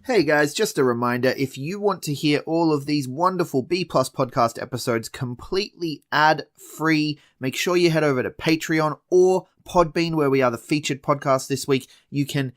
Hey guys, just a reminder, if you want to hear all of these wonderful B Plus podcast episodes completely ad-free, make sure you head over to Patreon or Podbean, where we are the featured podcast this week. You can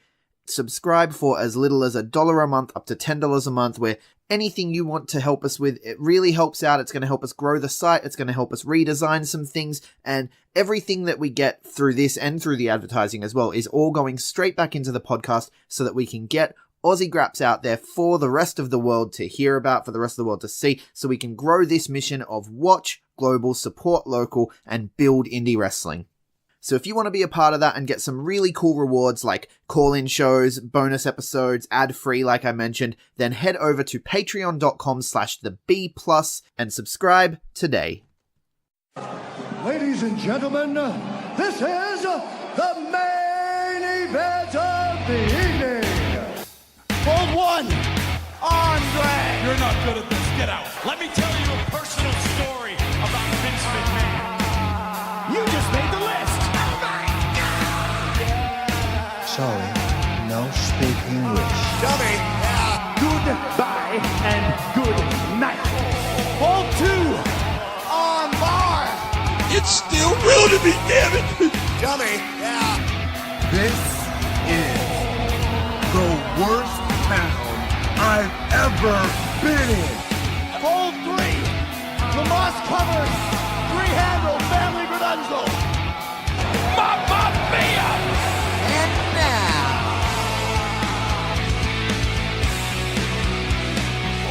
subscribe for as little as $1 a month up to $10 a month, where anything you want to help us with, it really helps out. It's going to help us grow the site. It's going to help us redesign some things, and everything that we get through this and through the advertising as well is all going straight back into the podcast so that we can get Aussie Graps out there for the rest of the world to hear about, for the rest of the world to see, so we can grow this mission of watch global, support local, and build indie wrestling. So if you want to be a part of that and get some really cool rewards like call-in shows, bonus episodes, ad-free like I mentioned, then head over to patreon.com/theb+ and subscribe today. Ladies and gentlemen, this is the main event of the evening. Hold one, Andre! You're not good at this. Get out. Let me tell you a personal story about Vince McMahon. You just made the list! Oh my God! Sorry, no speak English. Dummy! Goodbye and good night. Hold two, on bar! It's still real to me, damn it! Dummy! This is the worst town I've ever been in. Hold three, Lamas covers, three-handle family Gradunzo. Mamma mia! And now,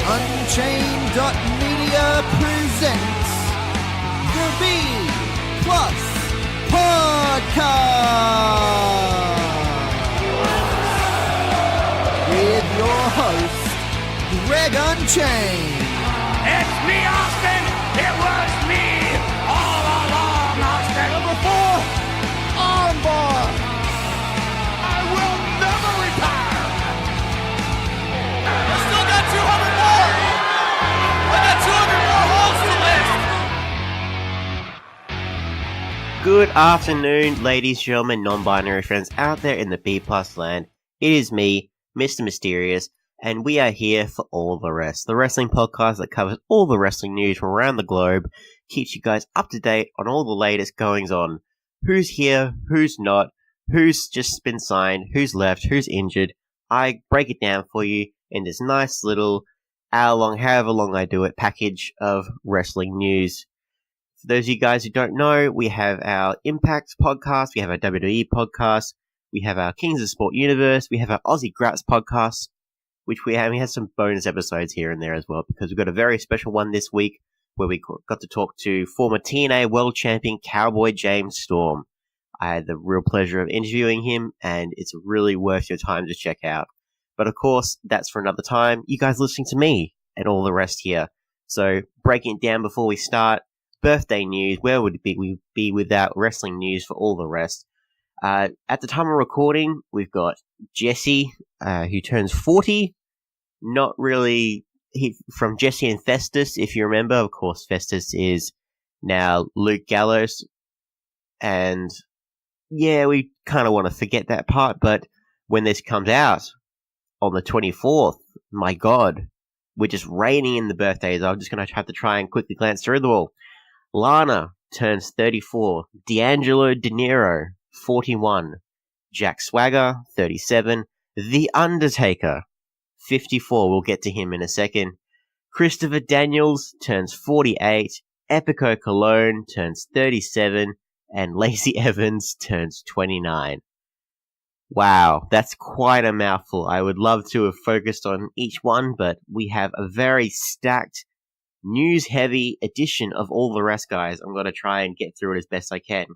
Unchained.media presents the B Plus Podcast with your host, Greg Unchained. It's me, Austin! It was me all along, Austin! number four, armbar. I will never retire! I still got 200 more. I got 200 more holes to list. Good afternoon, ladies, gentlemen, non-binary friends out there in the B Plus land. It is me, Mr. Mysterious, and we are here for All The Rest, the wrestling podcast that covers all the wrestling news from around the globe, keeps you guys up to date on all the latest goings on. Who's here, who's not, who's just been signed, who's left, who's injured. I break it down for you in this nice little hour-long, however long I do it, package of wrestling news. For those of you guys who don't know, we have our Impact podcast, we have our WWE podcast, we have our Kings of Sport Universe, we have our Aussie Graps podcast, which we have some bonus episodes here and there as well, because we've got a very special one this week where we got to talk to former TNA World Champion Cowboy James Storm. I had the real pleasure of interviewing him, and it's really worth your time to check out. But of course, that's for another time. You guys listening to me and all the rest here. So, breaking it down before we start, birthday news. Where would we be without wrestling news for all the rest? At the time of recording, we've got Jesse, who turns 40. Not really from Jesse and Festus, if you remember. Of course, Festus is now Luke Gallows. And yeah, we kind of want to forget that part, but when this comes out on the 24th, my God, we're just raining in the birthdays. I'm just going to have to try and quickly glance through them all. Lana turns 34. D'Angelo De Niro, 41. Jack Swagger, 37. The Undertaker, 54. We'll get to him in a second. Christopher Daniels turns 48. Epico Cologne turns 37. And Lacey Evans turns 29. Wow, that's quite a mouthful. I would love to have focused on each one, but we have a very stacked, news-heavy edition of All The Rest, guys. I'm going to try and get through it as best I can.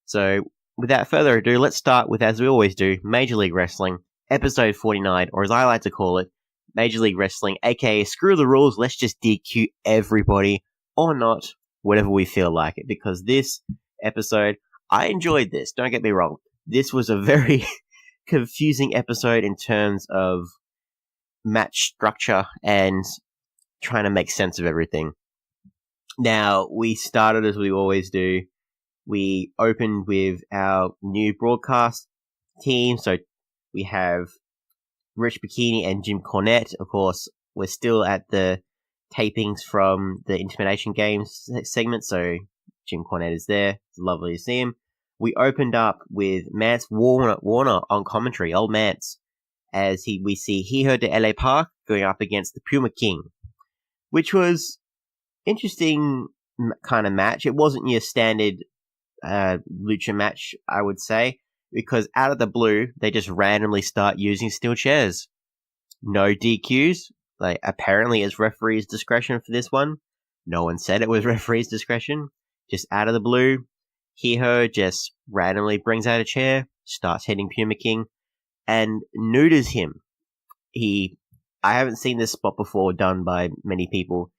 So, without further ado, let's start with, as we always do, Major League Wrestling, episode 49, or as I like to call it, Major League Wrestling, aka screw the rules, let's just DQ everybody, or not, whatever we feel like it, because this episode, I enjoyed this, don't get me wrong. This was a very confusing episode in terms of match structure and trying to make sense of everything. Now, we started as we always do. We opened with our new broadcast team. So we have Rich Bikini and Jim Cornette. Of course, we're still at the tapings from the Intimidation Games segment, so Jim Cornette is there. It's lovely to see him. We opened up with Mance Warner on commentary, old Mance, as we see Hijo de LA Park going up against the Puma King, which was interesting kind of match. It wasn't your standard lucha match, I would say, because out of the blue, they just randomly start using steel chairs. No DQs. Like, apparently it's referee's discretion for this one. No one said it was referee's discretion. Just out of the blue, Hijo just randomly brings out a chair, starts hitting Puma King, and neuters him. I haven't seen this spot before done by many people.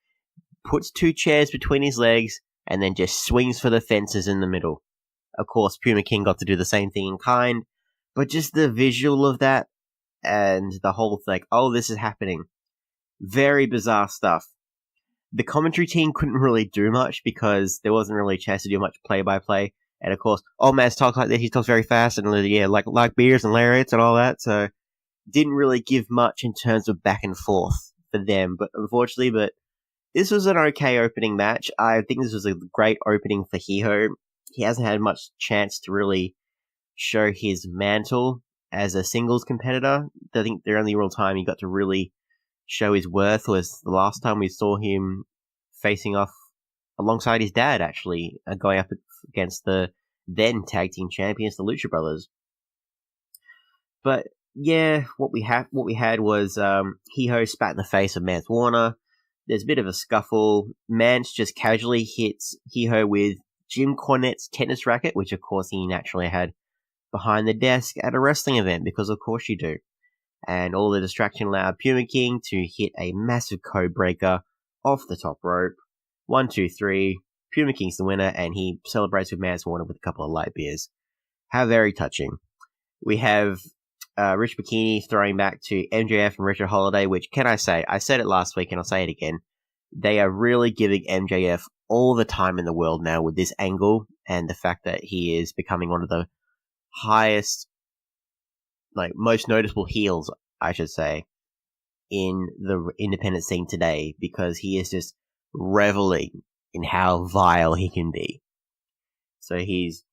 Puts 2 chairs between his legs, and then just swings for the fences in the middle. Of course, Puma King got to do the same thing in kind, but just the visual of that, and the whole thing, oh, this is happening. Very bizarre stuff. The commentary team couldn't really do much because there wasn't really a chance to do much play-by-play. And of course, old man's talk like this, he talks very fast, and yeah, like beers and lariats and all that, so didn't really give much in terms of back and forth for them, but this was an okay opening match. I think this was a great opening for Hijo. He hasn't had much chance to really show his mantle as a singles competitor. I think the only real time he got to really show his worth was the last time we saw him facing off alongside his dad, actually, going up against the then tag team champions, the Lucha Brothers. But yeah, what we had was Hijo spat in the face of Mance Warner. There's a bit of a scuffle. Mance just casually hits Hijo with Jim Cornette's tennis racket, which of course he naturally had behind the desk at a wrestling event, because of course you do. And all the distraction allowed Puma King to hit a massive code breaker off the top rope. 1, 2, 3. Puma King's the winner, and he celebrates with Mance Warner with a couple of light beers. How very touching. We have Rich Bikini throwing back to MJF and Richard Holiday, which, can I say, I said it last week and I'll say it again, they are really giving MJF all the time in the world now with this angle, and the fact that he is becoming one of the highest, most noticeable heels, I should say, in the independent scene today, because he is just reveling in how vile he can be. So he's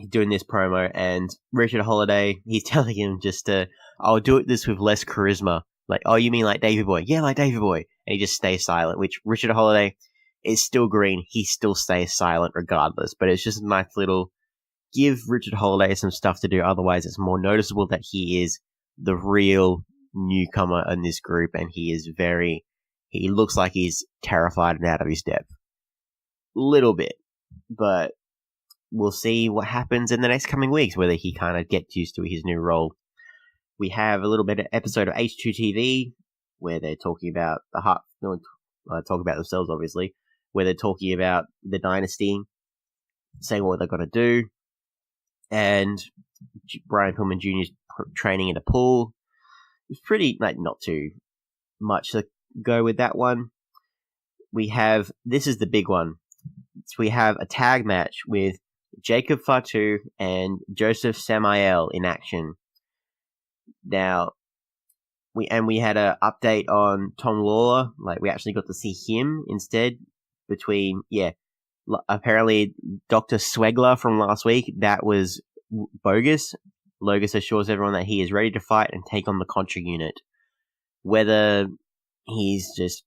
doing this promo, and Richard Holiday, he's telling him just I'll do this with less charisma. Like, oh, you mean like Davey Boy? Yeah, like Davey Boy. And he just stays silent, which Richard Holiday is still green. He still stays silent regardless, but it's just a nice little give Richard Holiday some stuff to do. Otherwise, it's more noticeable that he is the real newcomer in this group, and he looks like he's terrified and out of his depth. Little bit, but we'll see what happens in the next coming weeks, whether he kind of gets used to his new role. We have a little bit of episode of H2TV where they're talking about talk about themselves, obviously, where they're talking about the dynasty, saying what they're going to do, and Brian Pillman Jr. is training in a pool. It's pretty, not too much to go with that one. This is the big one. So we have a tag match with Jacob Fatu and Joseph Samael in action. Now, we had an update on Tom Lawler. We actually got to see him instead between, apparently Dr. Swegler from last week, that was bogus. Logus assures everyone that he is ready to fight and take on the Contra unit. Whether he's just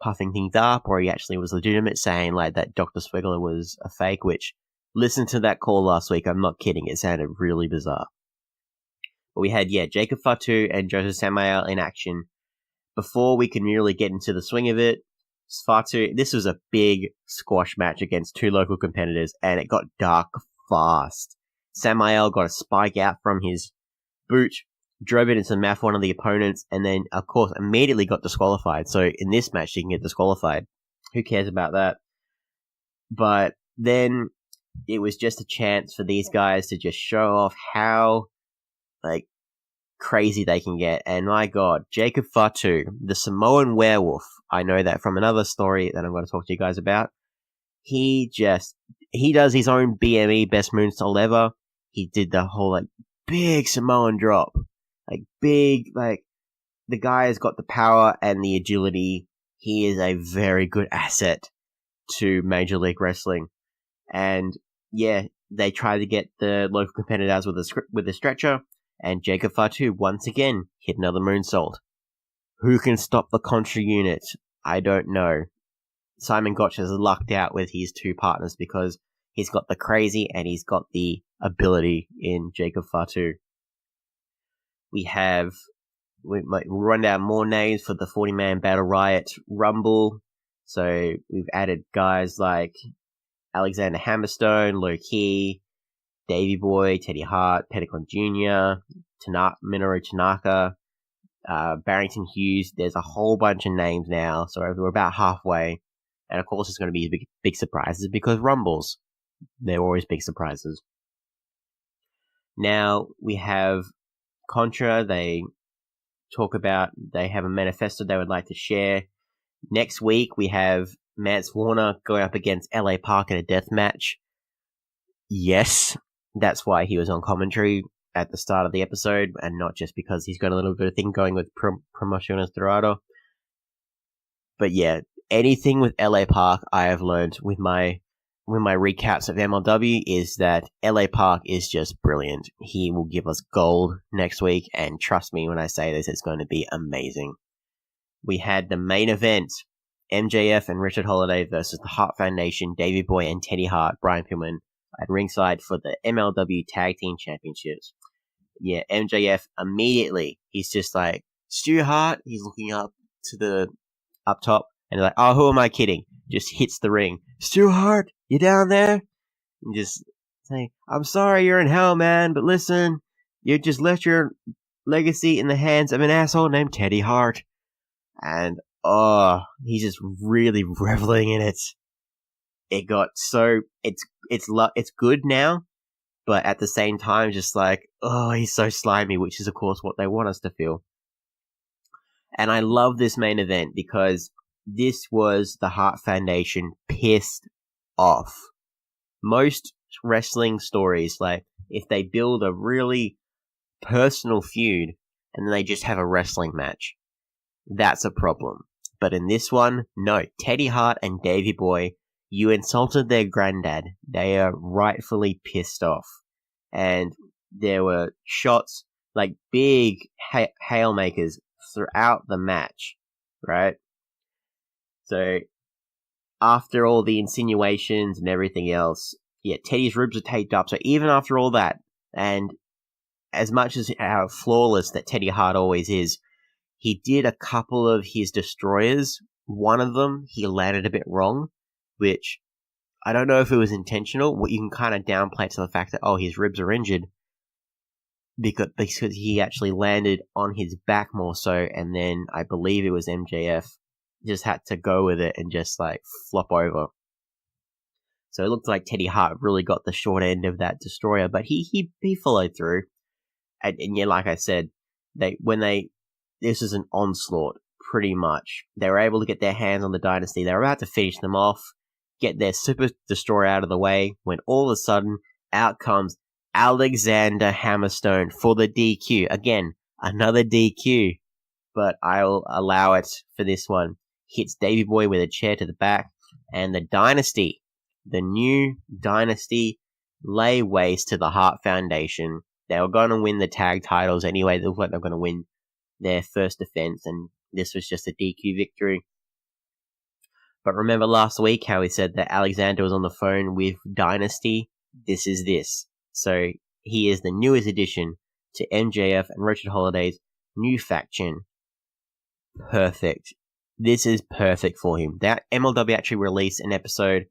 puffing things up or he actually was legitimate, saying that Dr. Swegler was a fake, which, listen to that call last week, I'm not kidding, it sounded really bizarre. But we had, Jacob Fatu and Joseph Samael in action. Before we can really get into the swing of it, Fatu, this was a big squash match against 2 local competitors, and it got dark fast. Samael got a spike out from his boot, drove it into the mouth of one of the opponents, and then, of course, immediately got disqualified. So in this match, he can get disqualified. Who cares about that? But then it was just a chance for these guys to just show off how crazy they can get. And my god, Jacob Fatu, the Samoan werewolf, I know that from another story that I'm going to talk to you guys about. He does his own BME, best moonsault ever. He did the whole big Samoan drop. Like, big, like, the guy has got the power and the agility. He is a very good asset to Major League Wrestling. And, yeah, they try to get the local competitors with a stretcher, and Jacob Fatu once again hit another moonsault. Who can stop the Contra unit? I don't know. Simon Gotch has lucked out with his two partners because he's got the crazy and he's got the ability in Jacob Fatu. We might run down more names for the 40-man Battle Riot Rumble. So we've added guys like Alexander Hammerstone, Low Key, Davey Boy, Teddy Hart, Pentagon Jr., Minoru Tanaka, Barrington Hughes. There's a whole bunch of names now, so we're about halfway. And of course, it's going to be big surprises because Rumbles, they're always big surprises. Now we have Contra. They have a manifesto they would like to share. Next week, we have Mance Warner going up against LA Park in a death match. Yes, that's why he was on commentary at the start of the episode, and not just because he's got a little bit of thing going with Promociones Dorado. But yeah, anything with LA Park, I have learned with my recaps of MLW is that LA Park is just brilliant. He will give us gold next week, and trust me when I say this, it's going to be amazing. We had the main event, MJF and Richard Holiday versus the Hart Foundation, Davey Boy and Teddy Hart, Brian Pillman at ringside for the MLW Tag Team Championships. Yeah, MJF immediately, he's just like, Stu Hart, he's looking up top, and they're like, oh, who am I kidding? Just hits the ring. Stu Hart, you down there? And just say, I'm sorry you're in hell, man, but listen, you just left your legacy in the hands of an asshole named Teddy Hart. And, he's just really reveling in it. It got so, it's good now, but at the same time, just like, he's so slimy, which is of course what they want us to feel. And I love this main event because this was the Hart Foundation pissed off. Most wrestling stories, like, if they build a really personal feud and then they just have a wrestling match, that's a problem. But in this one, no. Teddy Hart and Davey Boy, you insulted their granddad. They are rightfully pissed off. And there were shots, like big haymakers throughout the match, right? So, after all the insinuations and everything else, yeah, Teddy's ribs are taped up. So even after all that, and as much as how flawless that Teddy Hart always is, he did a couple of his destroyers. One of them, he landed a bit wrong, which I don't know if it was intentional. What you can kind of downplay to the fact that, his ribs are injured, because he actually landed on his back more so, and then I believe it was MJF just had to go with it and just like flop over. So it looked like Teddy Hart really got the short end of that destroyer, but he followed through. And yeah, like I said, this is an onslaught, pretty much. They were able to get their hands on the Dynasty. They were about to finish them off, get their Super Destroyer out of the way, when all of a sudden, out comes Alexander Hammerstone for the DQ. Again, another DQ, but I'll allow it for this one. Hits Davey Boy with a chair to the back, and the Dynasty, the new Dynasty, lay waste to the Hart Foundation. They were going to win the tag titles anyway. They looked like they were going to win their first defense, and this was just a DQ victory. But remember last week how we said that Alexander was on the phone with Dynasty? This is this. So he is the newest addition to MJF and Richard Holiday's new faction. Perfect. This is perfect for him. That MLW actually released an episode,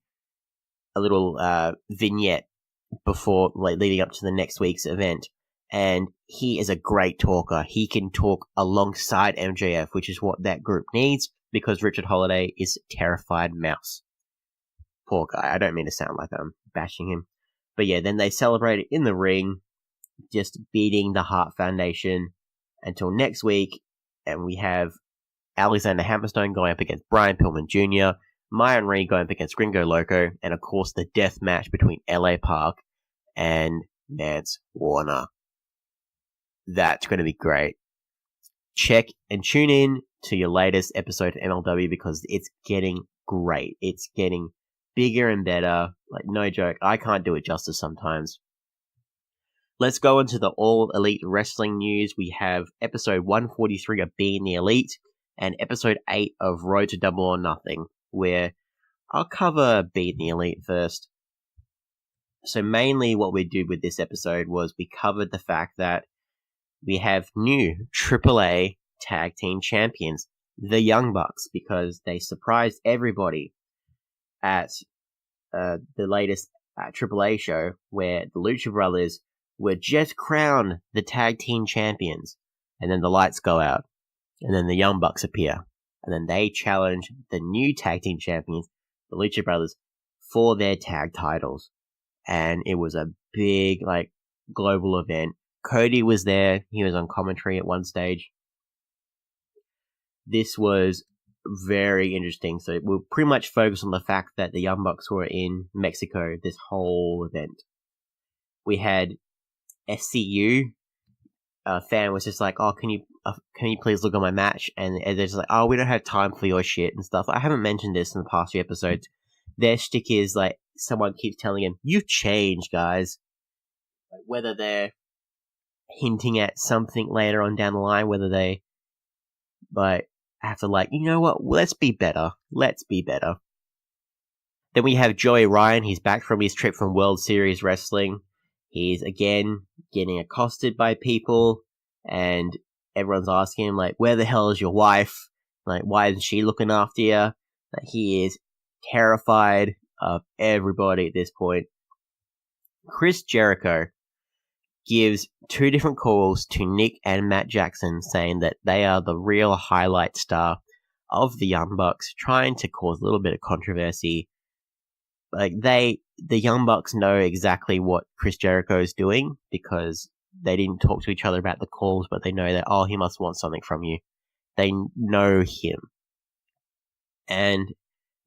a little vignette before, like, leading up to the next week's event. And he is a great talker. He can talk alongside MJF, which is what that group needs, because Richard Holiday is a terrified mouse. Poor guy. I don't mean to sound like I'm bashing him. But yeah, then they celebrated in the ring, just beating the Hart Foundation until next week. And we have Alexander Hammerstone going up against Brian Pillman Jr., Myron Reed going up against Gringo Loco, and of course the death match between LA Park and Mance Warner. That's going to be great. Check and tune in to your latest episode of MLW because it's getting great. It's getting bigger and better. Like, no joke, I can't do it justice sometimes. Let's go into the All Elite Wrestling news. We have episode 143 of Being the Elite and episode 8 of Road to Double or Nothing, where I'll cover Being the Elite first. So mainly what we did with this episode was we covered the fact that we have new AAA Tag Team Champions, the Young Bucks, because they surprised everybody at the latest AAA show where the Lucha Brothers were just crowned the Tag Team Champions. And then the lights go out. And then the Young Bucks appear. And then they challenge the new Tag Team Champions, the Lucha Brothers, for their tag titles. And it was a big, global event. Cody was there. He was on commentary at one stage. This was very interesting. So we'll pretty much focus on the fact that the Young Bucks were in Mexico this whole event. We had SCU. A fan was just like, "Oh, can you please look at my match?" And they're just like, "Oh, we don't have time for your shit and stuff." I haven't mentioned this in the past few episodes. Their shtick is like someone keeps telling him, "You've changed, guys." Whether they're hinting at something later on down the line, whether they have to you know what? Let's be better. Let's be better. Then we have Joey Ryan. He's back from his trip from World Series Wrestling. He's again getting accosted by people, and everyone's asking him, where the hell is your wife? Why isn't she looking after you? He is terrified of everybody at this point. Chris Jericho gives 2 different calls to Nick and Matt Jackson, saying that they are the real highlight star of the Young Bucks, trying to cause a little bit of controversy. The Young Bucks know exactly what Chris Jericho is doing because they didn't talk to each other about the calls, but they know that, oh, he must want something from you. They know him. And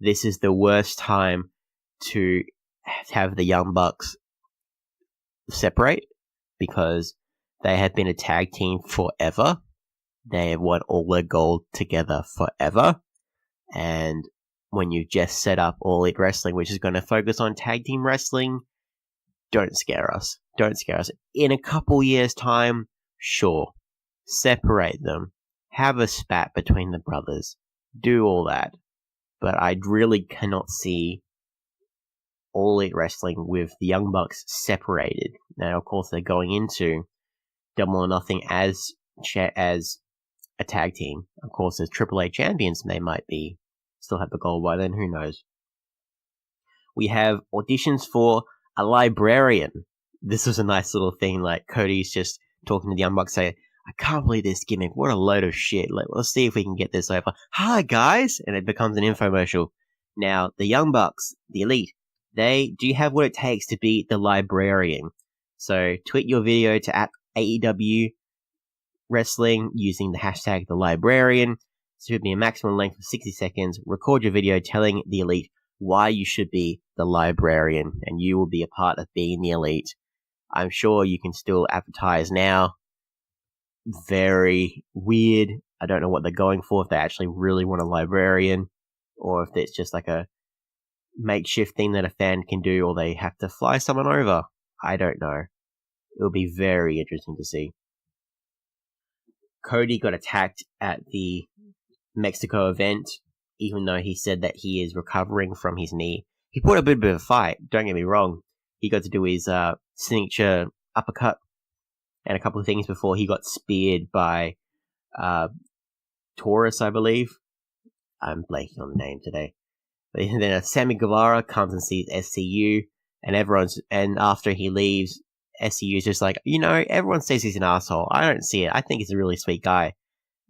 this is the worst time to have the Young Bucks separate because they have been a tag team forever. They have won all their gold together forever. And when you've just set up All Elite Wrestling, which is going to focus on tag team wrestling, don't scare us. Don't scare us. In a couple years' time, sure, separate them. Have a spat between the brothers. Do all that. But I really cannot see All Elite Wrestling with the Young Bucks separated. Now, of course, they're going into Double or Nothing as a tag team. Of course, as AAA champions, they might be still have the gold by then, who knows. We have auditions for a librarian. This was a nice little thing, Cody's just talking to the Young Bucks saying, "I can't believe this gimmick, what a load of shit, let's see if we can get this over. Hi guys!" And it becomes an infomercial. Now, the Young Bucks, the Elite, do you have what it takes to be the librarian? So, tweet your video to @AEW Wrestling using the hashtag the librarian. So it would be a maximum length of 60 seconds. Record your video telling the Elite why you should be the librarian, and you will be a part of Being the Elite. I'm sure you can still advertise now. Very weird. I don't know what they're going for, if they actually really want a librarian, or if it's just a makeshift thing that a fan can do, or they have to fly someone over. I don't know. It'll be very interesting to see. Cody got attacked at the Mexico event, even though he said that he is recovering from his knee. He put a bit of a fight, don't get me wrong. He got to do his signature uppercut and a couple of things before he got speared by Taurus, I believe. I'm blanking on the name today. But then Sammy Guevara comes and sees SCU, and after he leaves, SCU is just like, everyone says he's an asshole. I don't see it. I think he's a really sweet guy.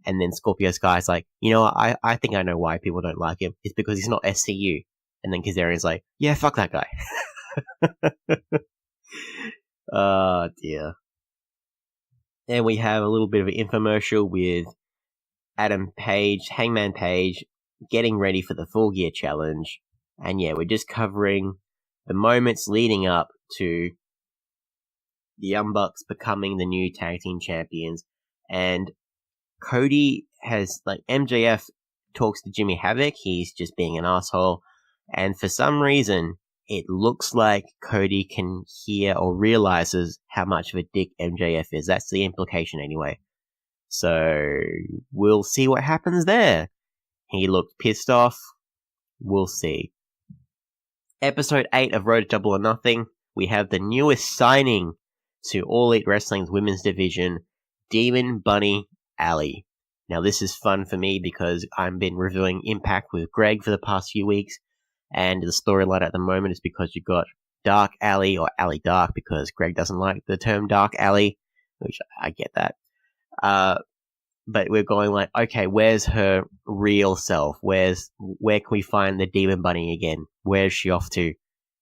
And then Scorpio Sky's like, I think I know why people don't like him. It's because he's not SCU. And then Kazarian's like, yeah, fuck that guy. Oh, dear. Then we have a little bit of an infomercial with Hangman Page, getting ready for the Full Gear Challenge. And yeah, we're just covering the moments leading up to the Young Bucks becoming the new tag team champions, and Cody has, like, MJF talks to Jimmy Havoc, he's just being an asshole, and for some reason, it looks like Cody can hear or realizes how much of a dick MJF is. That's the implication anyway. So, we'll see what happens there. He looked pissed off. We'll see. Episode 8 of Road to Double or Nothing, we have the newest signing to All Elite Wrestling's women's division, Demon Bunny Alley. Now, this is fun for me because I've been reviewing Impact with Greg for the past few weeks, and the storyline at the moment is because you've got Dark Alley, or Alley Dark, because Greg doesn't like the term Dark Alley, which I get that. But we're going like, okay, where's her real self? Where can we find the Demon Bunny again? Where's she off to?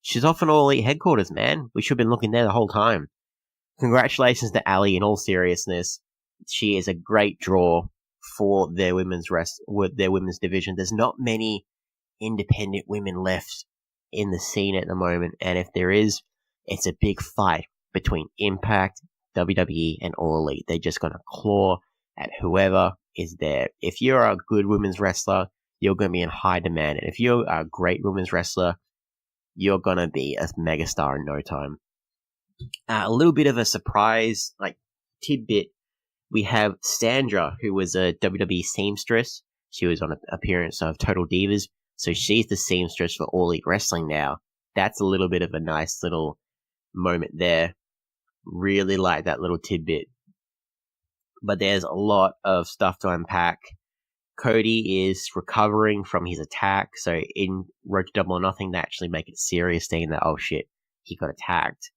She's off in All Elite headquarters, man. We should have been looking there the whole time. Congratulations to Alley, in all seriousness. She is a great draw for their women's division. There's not many independent women left in the scene at the moment, and if there is, it's a big fight between Impact, WWE, and All Elite. They're just gonna claw at whoever is there. If you're a good women's wrestler, you're gonna be in high demand, and if you're a great women's wrestler, you're gonna be a megastar in no time. A little bit of a surprise, like, tidbit. We have Sandra, who was a WWE seamstress. She was on an appearance of Total Divas, so she's the seamstress for All Elite Wrestling now. That's a little bit of a nice little moment there. Really like that little tidbit. But there's a lot of stuff to unpack. Cody is recovering from his attack, so in Road to Double or Nothing, they actually make it a serious thing that, oh shit, he got attacked.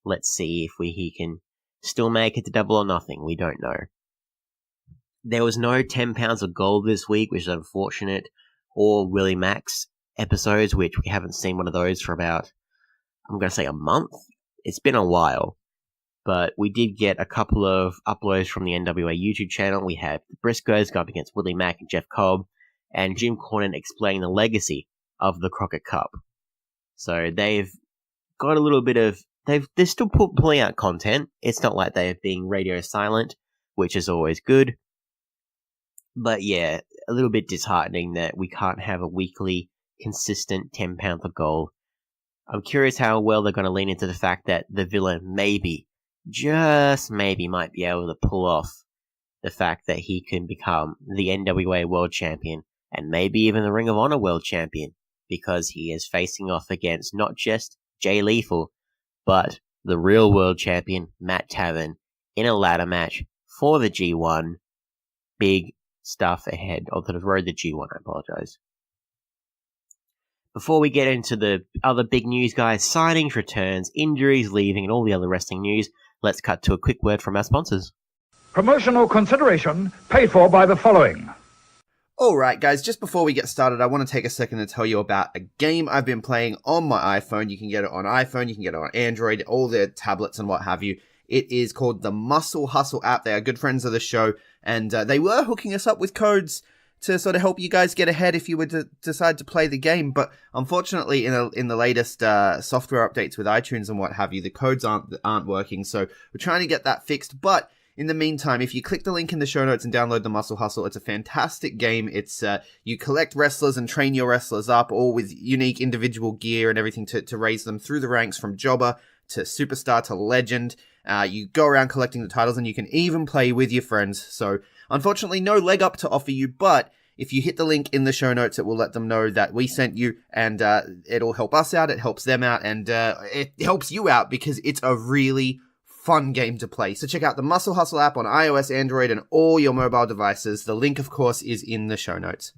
Let's see if he can still make it to Double or Nothing. We don't know. There was no 10 pounds of gold this week, which is unfortunate, or Willie Max episodes, which we haven't seen one of those for about, I'm going to say, a month. It's been a while. But we did get a couple of uploads from the NWA YouTube channel. We had the Briscoes go up against Willie Mack and Jeff Cobb, and Jim Cornette explaining the legacy of the Crockett Cup. So they've got a little bit of... They're still pulling out content. It's not like they're being radio silent, which is always good. But yeah, a little bit disheartening that we can't have a weekly, consistent 10 pounds of gold. I'm curious how well they're going to lean into the fact that the villain maybe, just maybe, might be able to pull off the fact that he can become the NWA World Champion, and maybe even the Ring of Honor World Champion, because he is facing off against not just Jay Lethal, but the real World Champion, Matt Taven, in a ladder match for the G1. Big stuff ahead of the road to G1, I apologize. Before we get into the other big news, guys, signings, returns, injuries, leaving, and all the other wrestling news, let's cut to a quick word from our sponsors. Promotional consideration paid for by the following. Alright guys, just before we get started, I want to take a second to tell you about a game I've been playing on my iPhone. You can get it on iPhone, you can get it on Android, all the tablets and what have you. It is called the Muscle Hustle app. They are good friends of the show, and they were hooking us up with codes to sort of help you guys get ahead if you were to decide to play the game. But unfortunately, in the latest software updates with iTunes and what have you, the codes aren't working. So we're trying to get that fixed. But in the meantime, if you click the link in the show notes and download the Muscle Hustle, it's a fantastic game. It's you collect wrestlers and train your wrestlers up, all with unique individual gear and everything to raise them through the ranks from jobber to superstar to legend. You go around collecting the titles, and you can even play with your friends. So unfortunately, no leg up to offer you, but if you hit the link in the show notes, it will let them know that we sent you, and it'll help us out, it helps them out, and it helps you out because it's a really fun game to play. So check out the Muscle Hustle app on iOS, Android, and all your mobile devices. The link, of course, is in the show notes.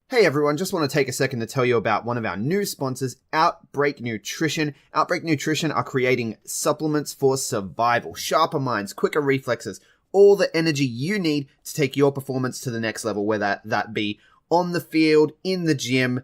Hey everyone, just want to take a second to tell you about one of our new sponsors, OUTBREAK Nutrition. OUTBREAK Nutrition are creating supplements for survival, sharper minds, quicker reflexes, all the energy you need to take your performance to the next level, whether that be on the field, in the gym,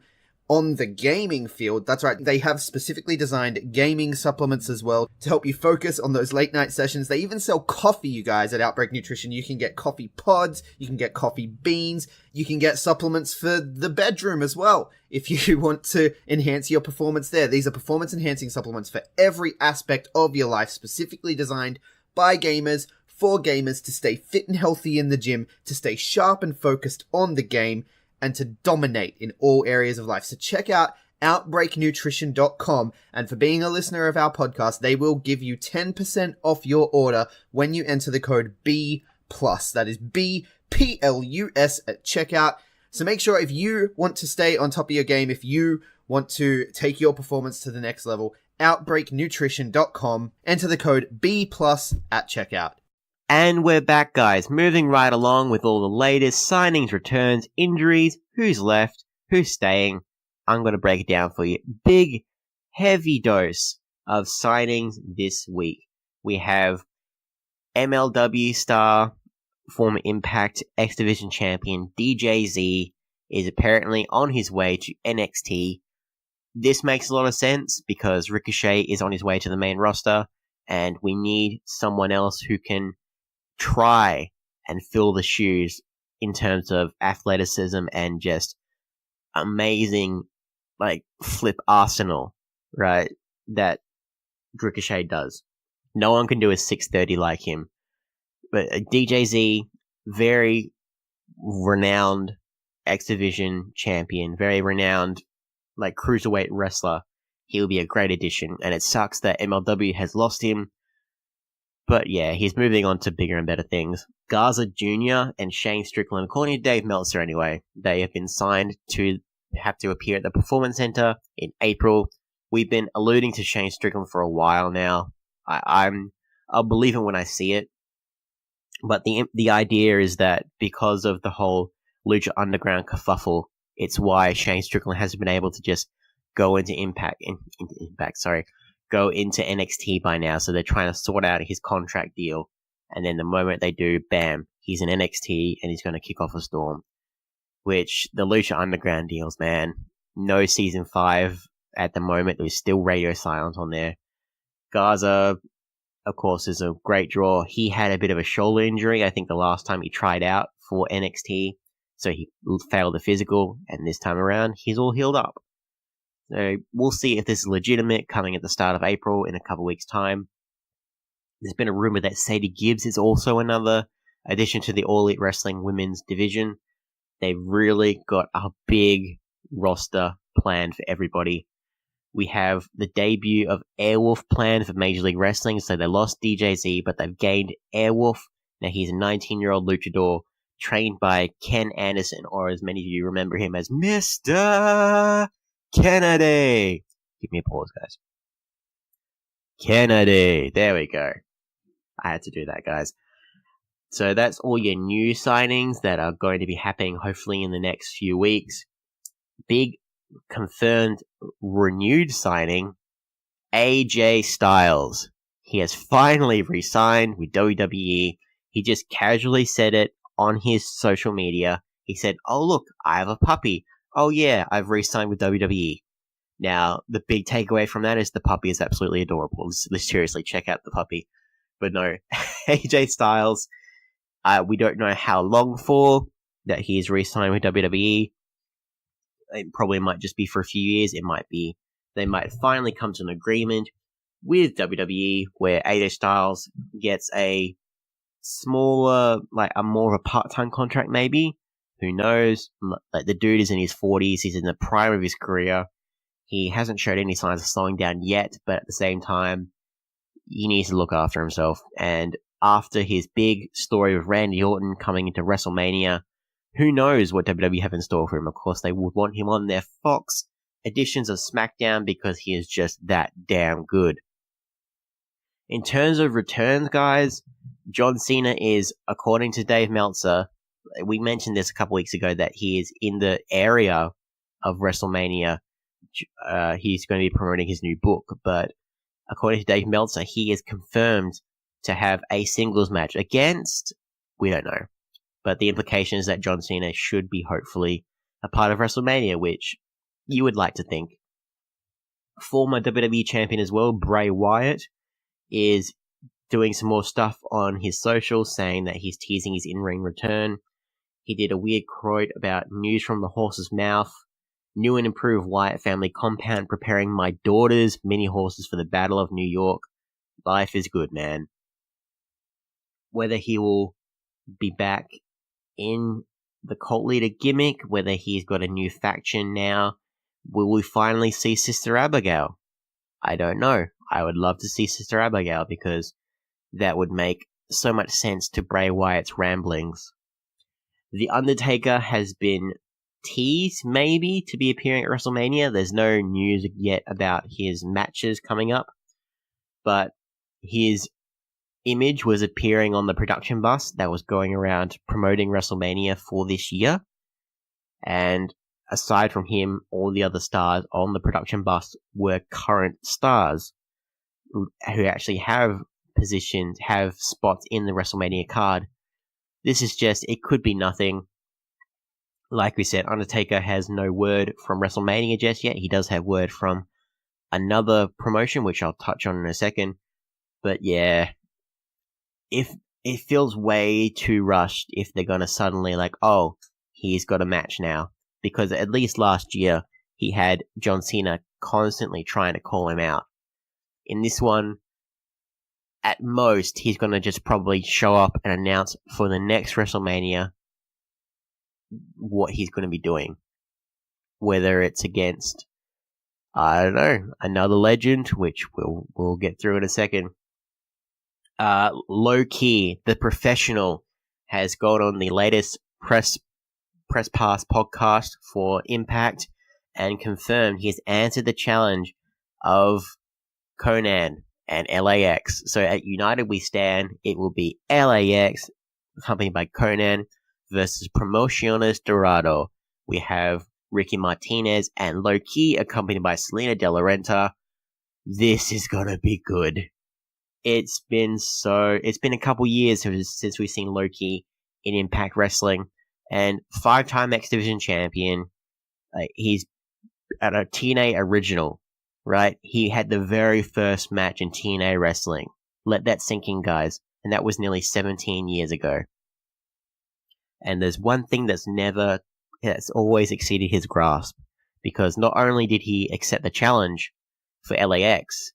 on the gaming field. That's right, they have specifically designed gaming supplements as well to help you focus on those late night sessions. They even sell coffee, you guys, at Outbreak Nutrition. You can get coffee pods, you can get coffee beans, you can get supplements for the bedroom as well if you want to enhance your performance there. These are performance enhancing supplements for every aspect of your life, specifically designed by gamers, for gamers, to stay fit and healthy in the gym, to stay sharp and focused on the game, and to dominate in all areas of life. So check out OUTBREAKNutrition.com, and for being a listener of our podcast, they will give you 10% off your order when you enter the code B+. That is BPLUS at checkout. So make sure, if you want to stay on top of your game, if you want to take your performance to the next level, OUTBREAKNutrition.com, enter the code B+ at checkout. And we're back, guys, moving right along with all the latest signings, returns, injuries, who's left, who's staying. I'm going to break it down for you. Big, heavy dose of signings this week. We have MLW star, former Impact X Division champion DJZ is apparently on his way to NXT. This makes a lot of sense because Ricochet is on his way to the main roster, and we need someone else who can try and fill the shoes in terms of athleticism and just amazing, like, flip arsenal, right, that Ricochet does. No one can do a 630 like him. But DJZ, very renowned X Division champion, very renowned, like, cruiserweight wrestler. He'll be a great addition, and it sucks that MLW has lost him. But yeah, he's moving on to bigger and better things. Garza Jr. and Shane Strickland, according to Dave Meltzer anyway, they have been signed to have to appear at the Performance Center in April. We've been alluding to Shane Strickland for a while now. I'll believe it when I see it. But the idea is that because of the whole Lucha Underground kerfuffle, it's why Shane Strickland hasn't been able to just go into go into NXT by now. So they're trying to sort out his contract deal. And then the moment they do, bam, he's in NXT and he's going to kick off a storm. Which, the Lucha Underground deals, man. No Season 5 at the moment. There's still radio silence on there. Garza, of course, is a great draw. He had a bit of a shoulder injury, I think, the last time he tried out for NXT. So he failed the physical, and this time around, he's all healed up. So we'll see if this is legitimate coming at the start of April in a couple weeks' time. There's been a rumor that Sadie Gibbs is also another addition to the All Elite Wrestling women's division. They've really got a big roster planned for everybody. We have the debut of Airwolf planned for Major League Wrestling, so they lost DJZ, but they've gained Airwolf. Now he's a 19-year-old luchador trained by Ken Anderson, or as many of you remember him as Mr. Kennedy. Give me a pause, guys. Kennedy. There we go. I had to do that, guys. So that's all your new signings that are going to be happening hopefully in the next few weeks. Big confirmed renewed signing, AJ Styles. He has finally re-signed with WWE. He just casually said it on his social media. He said, "Oh look, I have a puppy. Oh yeah, I've re-signed with WWE." Now, the big takeaway from that is the puppy is absolutely adorable. Let's seriously check out the puppy. But no, AJ Styles, we don't know how long for that he is re-signed with WWE. It probably might just be for a few years. It might be they might finally come to an agreement with WWE where AJ Styles gets a smaller, like a more of a part-time contract maybe. Who knows? Like, the dude is in his 40s. He's in the prime of his career. He hasn't showed any signs of slowing down yet, but at the same time, he needs to look after himself. And after his big story with Randy Orton coming into WrestleMania, who knows what WWE have in store for him? Of course, they would want him on their Fox editions of SmackDown because he is just that damn good. In terms of returns, guys, John Cena is, according to Dave Meltzer, we mentioned this a couple weeks ago, that he is in the area of WrestleMania. He's going to be promoting his new book, but according to Dave Meltzer, he is confirmed to have a singles match against, we don't know, but the implication is that John Cena should be hopefully a part of WrestleMania, which You would like to think. Former WWE champion as well, Bray Wyatt, is doing some more stuff on his socials, saying that he's teasing his in-ring return. He did a weird quote about news from the horse's mouth. New and improved Wyatt family compound preparing my daughter's mini horses for the Battle of New York. Life is good, man. Whether he will be back in the cult leader gimmick, whether he's got a new faction now, will we finally see Sister Abigail? I don't know. I would love to see Sister Abigail because that would make so much sense to Bray Wyatt's ramblings. The Undertaker has been teased, maybe, to be appearing at WrestleMania. There's no news yet about his matches coming up, but his image was appearing on the production bus that was going around promoting WrestleMania for this year. And aside from him, all the other stars on the production bus were current stars who actually have positions, have spots in the WrestleMania card. This is just, it could be nothing. Like we said, Undertaker has no word from WrestleMania just yet. He does have word from another promotion, which I'll touch on in a second. But yeah, if it feels way too rushed if they're going to suddenly like, oh, he's got a match now. Because at least last year, he had John Cena constantly trying to call him out. In this one, at most, he's going to just probably show up and announce for the next WrestleMania what he's going to be doing. Whether it's against, I don't know, another legend, which we'll get through in a second. Low Key, the professional, has gone on the latest press pass podcast for Impact and confirmed he has answered the challenge of Conan and LAX. So at United We Stand, it will be LAX, accompanied by Conan, versus Promociones Dorado. We have Ricky Martinez and Low Key, accompanied by Selena De La Renta. This is gonna be good. It's been a couple years since we've seen Low Key in Impact Wrestling, and 5-time X Division champion. He's at a TNA original, right? He had the very first match in TNA wrestling. Let that sink in, guys. And that was nearly 17 years ago. And there's one thing that's always exceeded his grasp. Because not only did he accept the challenge for LAX,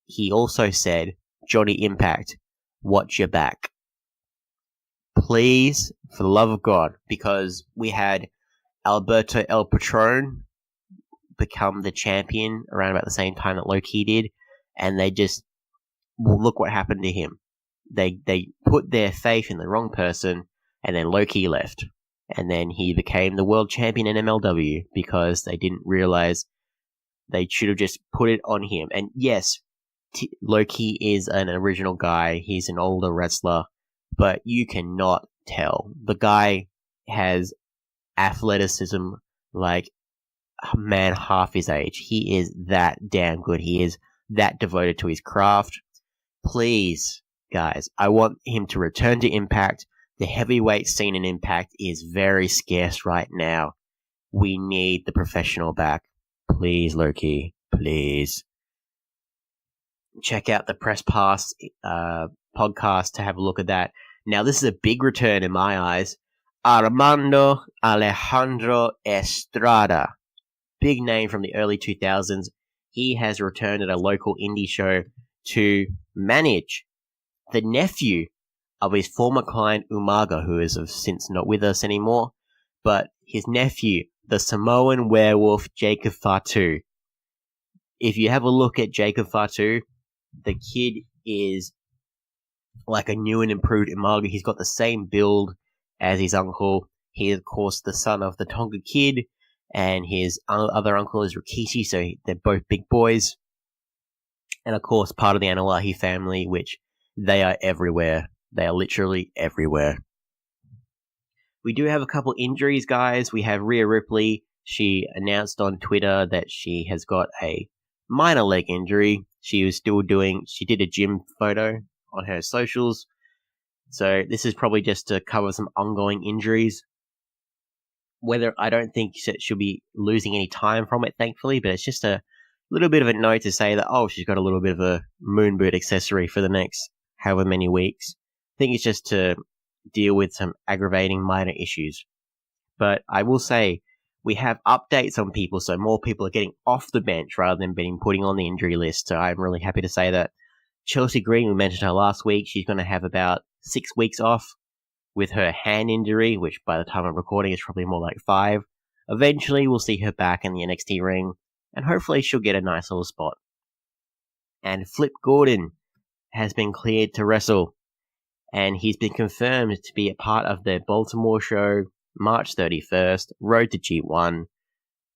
he also said, Johnny Impact, watch your back. Please, for the love of God, because we had Alberto El Patron become the champion around about the same time that Low Key did, and they just, well, look what happened to him. They put their faith in the wrong person, and then Low Key left. And then he became the world champion in MLW because they didn't realize they should have just put it on him. And yes, Low Key is an original guy. He's an older wrestler, but you cannot tell. The guy has athleticism like a man half his age. He is that damn good. He is that devoted to his craft. Please, guys, I want him to return to Impact. The heavyweight scene in Impact is very scarce right now. We need the professional back. Please, Low Key. Please. Check out the Press Pass podcast to have a look at that. Now, this is a big return in my eyes. Armando Alejandro Estrada. Big name from the early 2000s. He has returned at a local indie show to manage the nephew of his former client Umaga, who is since not with us anymore, but his nephew, the Samoan werewolf Jacob Fatu. If you have a look at Jacob Fatu, the kid is like a new and improved Umaga. He's got the same build as his uncle. He is, of course, the son of the Tonga Kid, and his other uncle is Rikishi, so they're both big boys. And, of course, part of the Anuahi family, which they are everywhere. They are literally everywhere. We do have a couple injuries, guys. We have Rhea Ripley. She announced on Twitter that she has got a minor leg injury. She did a gym photo on her socials. So this is probably just to cover some ongoing injuries. whether I don't think she'll be losing any time from it, thankfully, but it's just a little bit of a note to say that, oh, she's got a little bit of a moon boot accessory for the next however many weeks. I think it's just to deal with some aggravating minor issues. But I will say, we have updates on people, so more people are getting off the bench rather than being putting on the injury list. So I'm really happy to say that Chelsea Green, we mentioned her last week, she's going to have about 6 weeks off with her hand injury, which by the time I'm recording is probably more like 5. Eventually, we'll see her back in the NXT ring, and hopefully she'll get a nice little spot. And Flip Gordon has been cleared to wrestle, and he's been confirmed to be a part of the Baltimore show March 31st, Road to G1.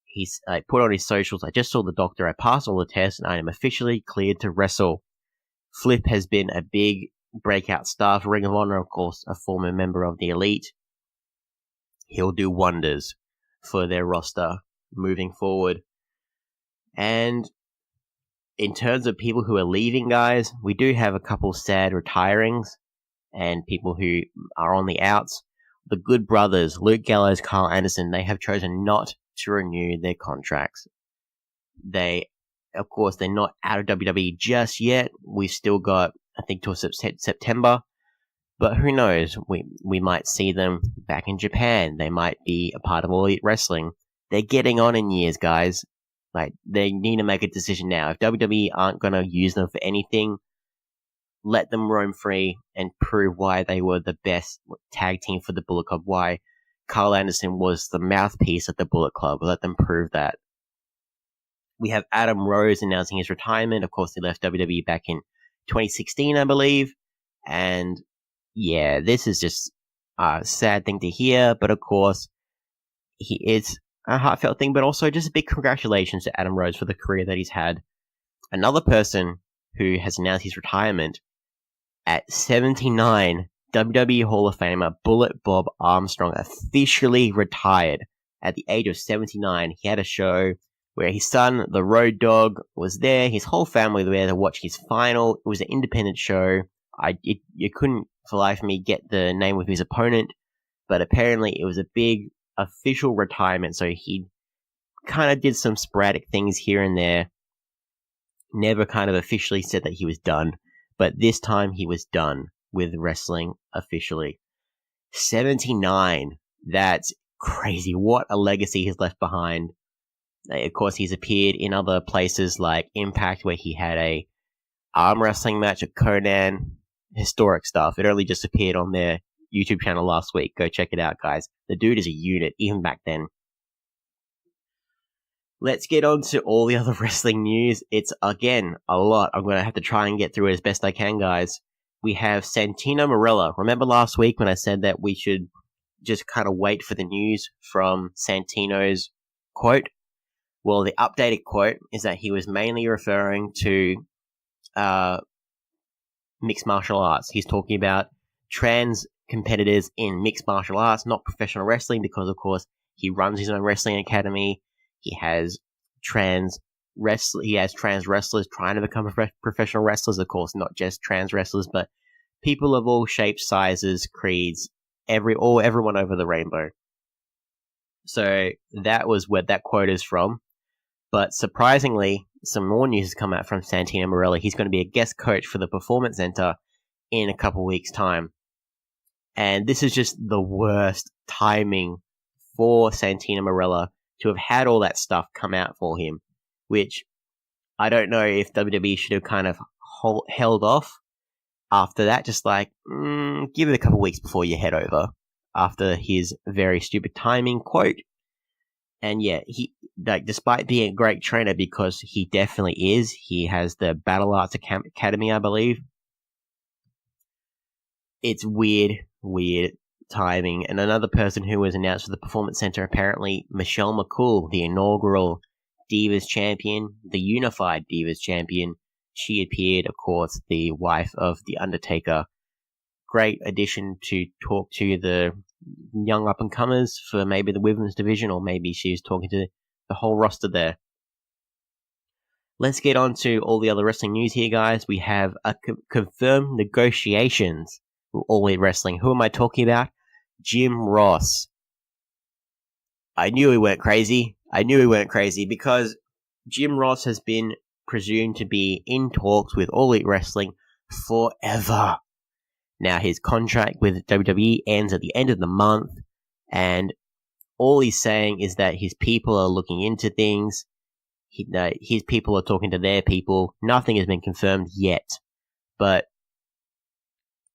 He's put on his socials, I just saw the doctor, I passed all the tests, and I am officially cleared to wrestle. Flip has been a big breakout star for Ring of Honor, of course, a former member of the Elite. He'll do wonders for their roster moving forward. And in terms of people who are leaving, guys, we do have a couple sad retirings and people who are on the outs. The Good Brothers, Luke Gallows, Carl Anderson, they have chosen not to renew their contracts. Of course, they're not out of WWE just yet. We've still got, I think, till September. But who knows? We might see them back in Japan. They might be a part of All Elite Wrestling. They're getting on in years, guys. Like, they need to make a decision now. If WWE aren't going to use them for anything, let them roam free and prove why they were the best tag team for the Bullet Club. Why Carl Anderson was the mouthpiece of the Bullet Club. Let them prove that. We have Adam Rose announcing his retirement. Of course, he left WWE back in 2016, I believe. And yeah, this is just a sad thing to hear. But of course, it's a heartfelt thing, but also just a big congratulations to Adam Rose for the career that he's had. Another person who has announced his retirement at 79, WWE Hall of Famer Bullet Bob Armstrong officially retired at the age of 79. He had a show where his son, the Road Dogg, was there. His whole family were there to watch his final. It was an independent show. You couldn't, for life of me, get the name of his opponent, but apparently it was a big official retirement, so he kind of did some sporadic things here and there. Never kind of officially said that he was done, but this time he was done with wrestling officially. 79. That's crazy. What a legacy he's left behind. Of course, he's appeared in other places like Impact, where he had a arm wrestling match at Conan. Historic stuff. It only just appeared on their YouTube channel last week. Go check it out, guys. The dude is a unit, even back then. Let's get on to all the other wrestling news. It's, again, a lot. I'm going to have to try and get through it as best I can, guys. We have Santino Marella. Remember last week when I said that we should just kind of wait for the news from Santino's quote? Well, the updated quote is that he was mainly referring to mixed martial arts. He's talking about trans competitors in mixed martial arts, not professional wrestling, because, of course, he runs his own wrestling academy. He has trans wrestlers trying to become professional wrestlers, of course, not just trans wrestlers, but people of all shapes, sizes, creeds, everyone over the rainbow. So that was where that quote is from. But surprisingly, some more news has come out from Santino Marella. He's going to be a guest coach for the Performance Center in a couple weeks' time. And this is just the worst timing for Santino Marella to have had all that stuff come out for him, which I don't know if WWE should have kind of held off after that, just like, give it a couple weeks before you head over, after his very stupid timing quote. And yeah, he, like, despite being a great trainer, because he definitely is, he has the Battle Arts Academy, I believe. It's weird timing. And another person who was announced for the Performance Center, apparently, Michelle McCool, the inaugural Divas Champion, the Unified Divas Champion. She appeared, of course, the wife of The Undertaker. Great addition to talk to the young up-and-comers for maybe the women's division, or maybe she's talking to the whole roster there. Let's get on to all the other wrestling news here, guys. We have a confirmed negotiations with All Elite Wrestling. Who am I talking about? Jim Ross. I knew we weren't crazy. Because Jim Ross has been presumed to be in talks with All Elite Wrestling forever. Now his contract with WWE ends at the end of the month, and all he's saying is that his people are looking into things. His people are talking to their people. Nothing has been confirmed yet. But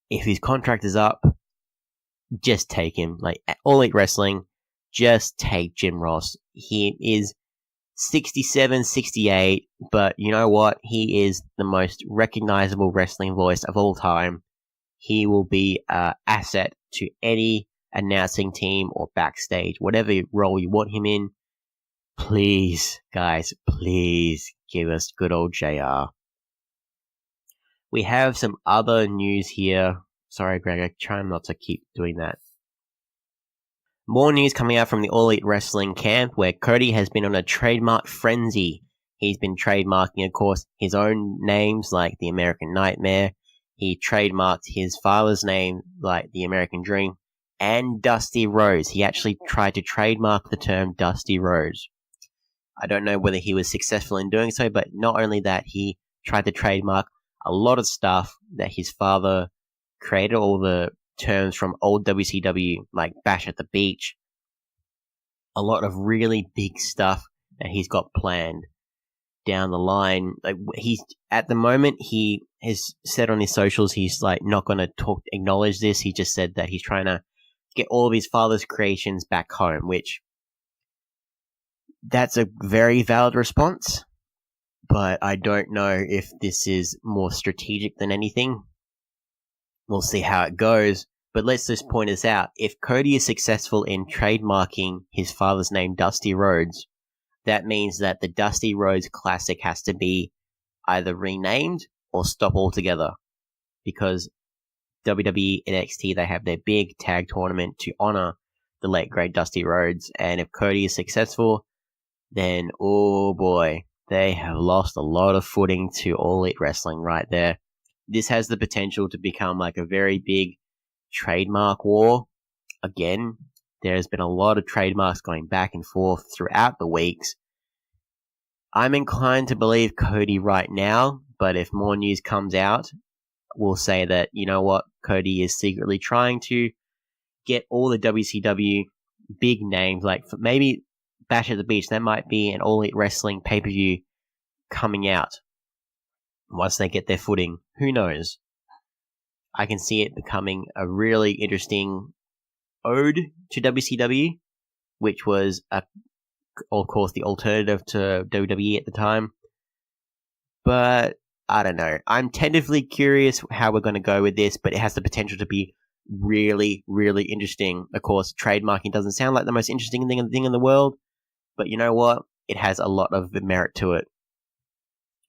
if his contract is up, just take him. Like, All Elite Wrestling, just take Jim Ross. He is 67, 68, but you know what? He is the most recognizable wrestling voice of all time. He will be an asset to any announcing team or backstage, whatever role you want him in. Please, guys, please give us good old JR. We have some other news here. Sorry, Greg, I try not to keep doing that. More news coming out from the All Elite Wrestling camp, where Cody has been on a trademark frenzy. He's been trademarking, of course, his own names, like the American Nightmare. He trademarked his father's name, like the American Dream, and Dusty Rhodes. He actually tried to trademark the term Dusty Rhodes. I don't know whether he was successful in doing so, but not only that, he tried to trademark a lot of stuff that his father created, all the terms from old WCW, like Bash at the Beach. A lot of really big stuff that he's got planned down the line. Like, he's at the moment, he has said on his socials he's like not going to acknowledge this. He just said that he's trying to get all of his father's creations back home, which that's a very valid response. But I don't know if this is more strategic than anything. We'll see how it goes. But let's just point this out. If Cody is successful in trademarking his father's name, Dusty Rhodes, that means that the Dusty Rhodes Classic has to be either renamed or stop altogether. Because WWE NXT, they have their big tag tournament to honor the late great Dusty Rhodes. And if Cody is successful, then, oh boy, they have lost a lot of footing to All Elite Wrestling right there. This has the potential to become like a very big trademark war. Again, there's been a lot of trademarks going back and forth throughout the weeks. I'm inclined to believe Cody right now, but if more news comes out, we'll say that, you know what, Cody is secretly trying to get all the WCW big names, like maybe Bash at the Beach, that might be an All Elite Wrestling pay-per-view coming out once they get their footing. Who knows? I can see it becoming a really interesting ode to WCW, which was, of course, the alternative to WWE at the time. But I don't know. I'm tentatively curious how we're going to go with this, but it has the potential to be really, really interesting. Of course, trademarking doesn't sound like the most interesting thing in the world, but you know what? It has a lot of merit to it.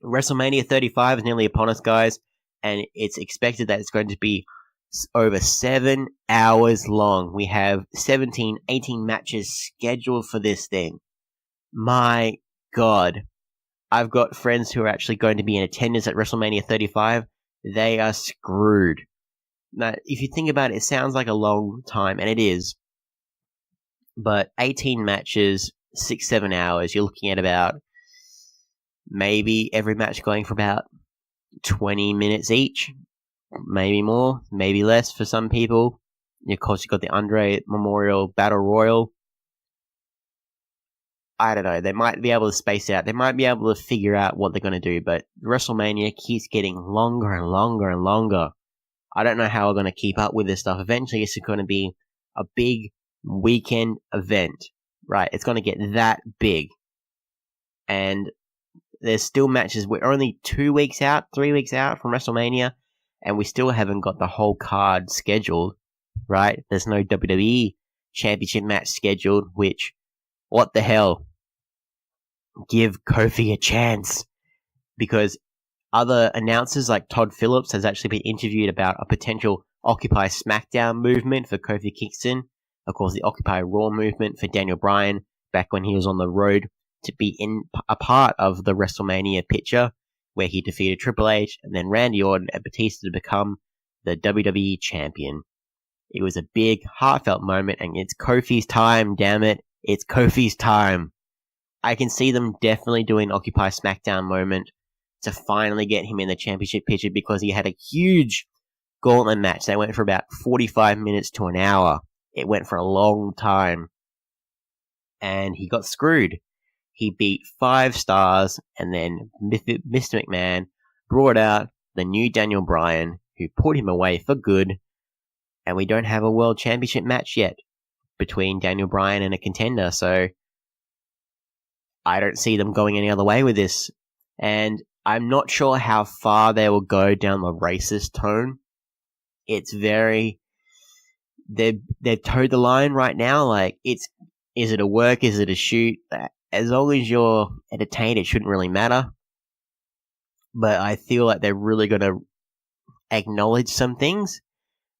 WrestleMania 35 is nearly upon us, guys, and it's expected that it's going to be over 7 hours long. We have 18 matches scheduled for this thing. My God. I've got friends who are actually going to be in attendance at WrestleMania 35. They are screwed. Now, if you think about it, it sounds like a long time, and it is. But 18 matches, 6-7 hours, you're looking at about maybe every match going for about 20 minutes each. Maybe more, maybe less for some people. Of course, you've got the Andre Memorial Battle Royal. I don't know. They might be able to space out. They might be able to figure out what they're going to do. But WrestleMania keeps getting longer and longer and longer. I don't know how we're going to keep up with this stuff. Eventually, it's going to be a big weekend event. Right? It's going to get that big. And there's still matches. We're only 3 weeks out from WrestleMania. And we still haven't got the whole card scheduled. Right? There's no WWE Championship match scheduled, which... what the hell? Give Kofi a chance. Because other announcers like Todd Phillips has actually been interviewed about a potential Occupy SmackDown movement for Kofi Kingston. Of course, the Occupy Raw movement for Daniel Bryan back when he was on the road to be in a part of the WrestleMania picture where he defeated Triple H and then Randy Orton and Batista to become the WWE champion. It was a big, heartfelt moment, and it's Kofi's time, damn it. It's Kofi's time. I can see them definitely doing Occupy SmackDown moment to finally get him in the championship picture because he had a huge gauntlet match that went for about 45 minutes to an hour. It went for a long time. And he got screwed. He beat 5 stars, and then Mr. McMahon brought out the new Daniel Bryan, who put him away for good, and we don't have a World Championship match yet between Daniel Bryan and a contender, so I don't see them going any other way with this. And I'm not sure how far they will go down the racist tone. It's very... They've towed the line right now, like, is it a work, is it a shoot? As long as you're entertained, it shouldn't really matter. But I feel like they're really going to acknowledge some things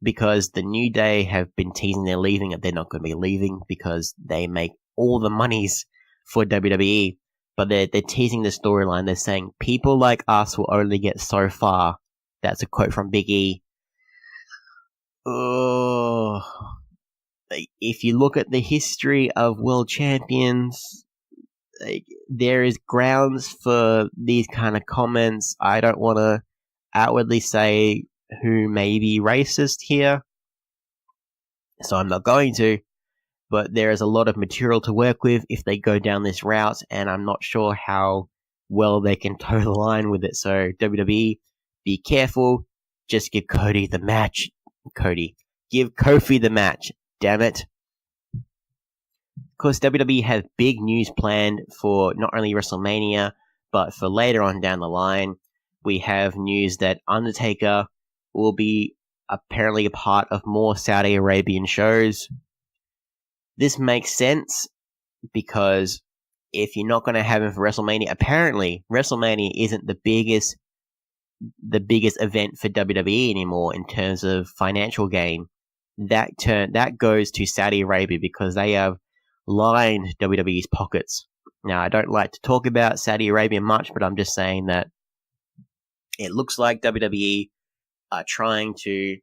because the New Day have been teasing they're leaving, and they're not going to be leaving because they make all the monies for WWE. But they're teasing the storyline. They're saying, people like us will only get so far. That's a quote from Big E. Oh, if you look at the history of world champions, there is grounds for these kind of comments. I don't want to outwardly say who may be racist here, so I'm not going to, but there is a lot of material to work with if they go down this route, and I'm not sure how well they can toe the line with it. So WWE, be careful. Just give Cody the match. Give Kofi the match. Damn it. Of course, WWE has big news planned for not only WrestleMania, but for later on down the line. We have news that Undertaker will be apparently a part of more Saudi Arabian shows. This makes sense because if you're not going to have him for WrestleMania, apparently WrestleMania isn't the biggest event for WWE anymore in terms of financial gain. That goes to Saudi Arabia because they have lined WWE's pockets. Now, I don't like to talk about Saudi Arabia much, but I'm just saying that it looks like WWE are trying to,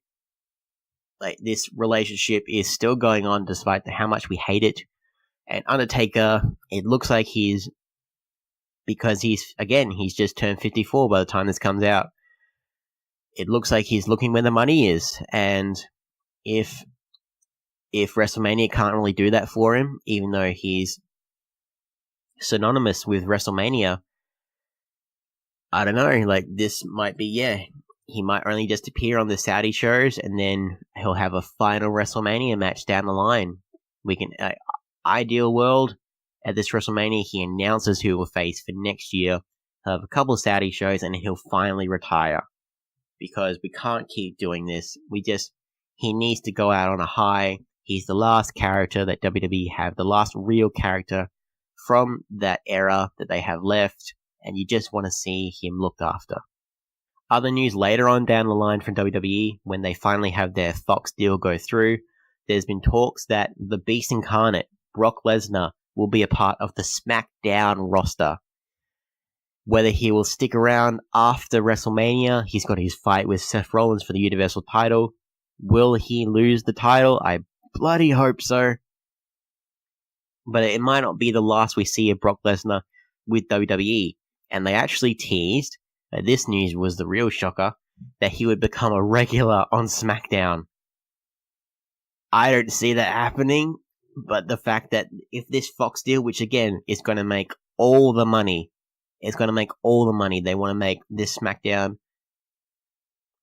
like, this relationship is still going on despite how much we hate it. And Undertaker, it looks like because he's just turned 54 by the time this comes out. It looks like he's looking where the money is, and if WrestleMania can't really do that for him, even though he's synonymous with WrestleMania, I don't know, like, this might be, he might only just appear on the Saudi shows, and then he'll have a final WrestleMania match down the line. We can, ideal world, at this WrestleMania, he announces who will face for next year, have a couple of Saudi shows, and he'll finally retire. Because we can't keep doing this. He needs to go out on a high. He's the last character that WWE have, the last real character from that era that they have left, and you just want to see him looked after. Other news later on down the line from WWE, when they finally have their Fox deal go through, there's been talks that the Beast Incarnate, Brock Lesnar, will be a part of the SmackDown roster. Whether he will stick around after WrestleMania, he's got his fight with Seth Rollins for the Universal title. Will he lose the title? I bloody hope so. But it might not be the last we see of Brock Lesnar with WWE. And they actually teased, this news was the real shocker, that he would become a regular on SmackDown. I don't see that happening, but the fact that if this Fox deal, which again is going to make all the money, they want to make this SmackDown,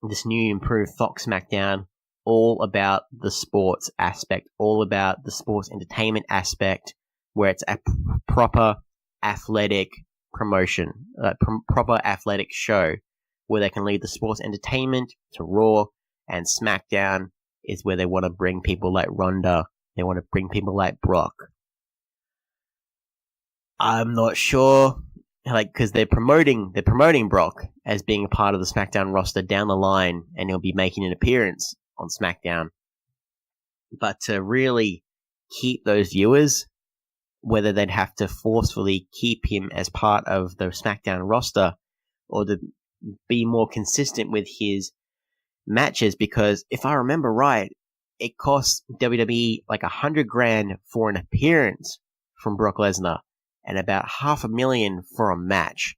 this new improved Fox SmackDown, all about the sports aspect, all about the sports entertainment aspect, where it's a proper athletic promotion, proper athletic show, where they can lead the sports entertainment to Raw, and SmackDown is where they want to bring people like Ronda, they want to bring people like Brock. I'm not sure, because they're promoting Brock as being a part of the SmackDown roster down the line, and he'll be making an appearance on SmackDown. But to really keep those viewers, whether they'd have to forcefully keep him as part of the SmackDown roster, or to be more consistent with his matches, because if I remember right, it costs WWE like $100,000 for an appearance from Brock Lesnar and about $500,000 for a match,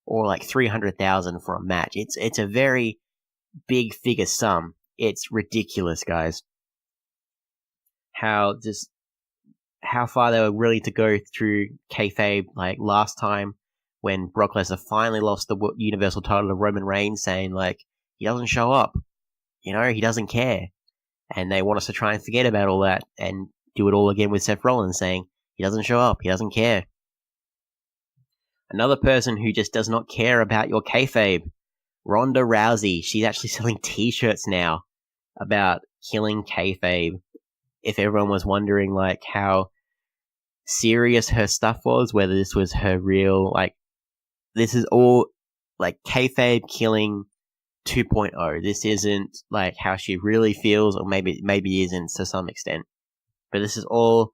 or like $300,000 for a match. It's a very big figure sum. It's ridiculous, guys. How far they were willing to go through kayfabe, like last time when Brock Lesnar finally lost the Universal title to Roman Reigns, saying like he doesn't show up, he doesn't care, and they want us to try and forget about all that and do it all again with Seth Rollins saying he doesn't show up, he doesn't care. Another person who just does not care about your kayfabe, Ronda Rousey. She's actually selling t-shirts now about killing kayfabe. If everyone was wondering like how serious her stuff was, whether this was her real, like, this is all like kayfabe killing 2.0. This isn't like how she really feels, or maybe isn't to some extent. But this is all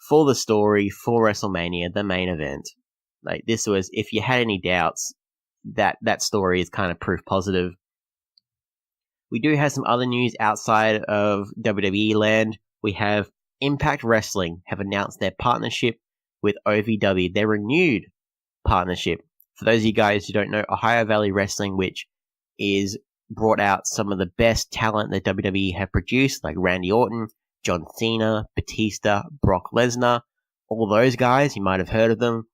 for the story, for WrestleMania, the main event. Like, this was, if you had any doubts, that story is kind of proof positive. We do have some other news outside of WWE land. We have Impact Wrestling have announced their partnership with OVW, their renewed partnership. For those of you guys who don't know, Ohio Valley Wrestling, which is brought out some of the best talent that WWE have produced, like Randy Orton, John Cena, Batista, Brock Lesnar, all those guys, you might have heard of them.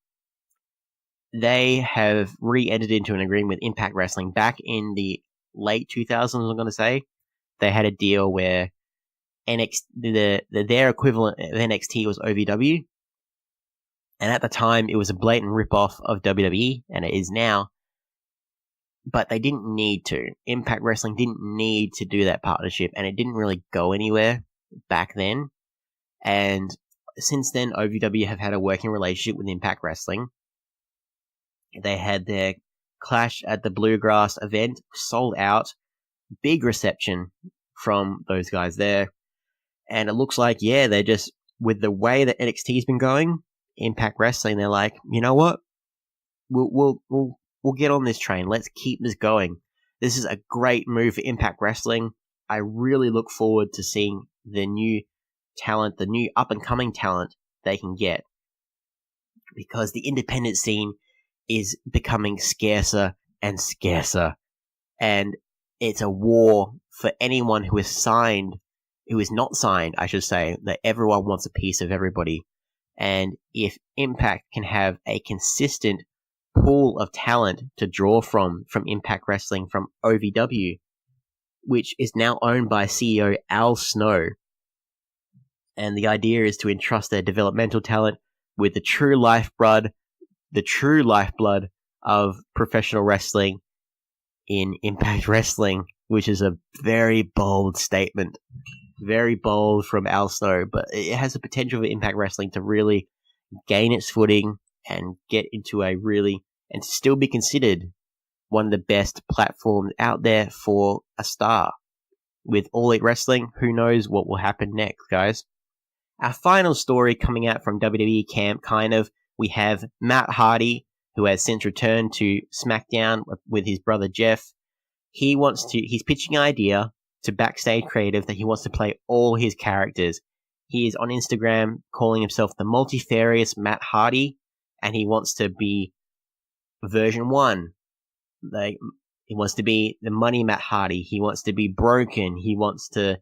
They have re-entered into an agreement with Impact Wrestling back in the late 2000s, I'm going to say. They had a deal where their equivalent of NXT was OVW. And at the time, it was a blatant rip-off of WWE, and it is now. But they didn't need to. Impact Wrestling didn't need to do that partnership, and it didn't really go anywhere back then. And since then, OVW have had a working relationship with Impact Wrestling. They had their Clash at the Bluegrass event, sold out, big reception from those guys there. And it looks like, yeah, they're just, with the way that NXT's been going, Impact Wrestling, they're like, you know what? We'll get on this train. Let's keep this going. This is a great move for Impact Wrestling. I really look forward to seeing the new talent, the new up-and-coming talent they can get. Because the independent scene is becoming scarcer and scarcer. And it's a war for anyone who is not signed, I should say, that everyone wants a piece of everybody. And if Impact can have a consistent pool of talent to draw from Impact Wrestling, from OVW, which is now owned by CEO Al Snow, and the idea is to entrust their developmental talent with the true lifeblood of professional wrestling in Impact Wrestling, which is a very bold statement. Very bold from Al Snow, but it has the potential for Impact Wrestling to really gain its footing and get into and to still be considered one of the best platforms out there for a star. With All Elite Wrestling, who knows what will happen next, guys. Our final story coming out from WWE camp, we have Matt Hardy, who has since returned to SmackDown with his brother Jeff. He's pitching an idea to Backstage Creative that he wants to play all his characters. He is on Instagram calling himself the multifarious Matt Hardy, and he wants to be version 1. Like, he wants to be the money Matt Hardy. He wants to be broken. He wants to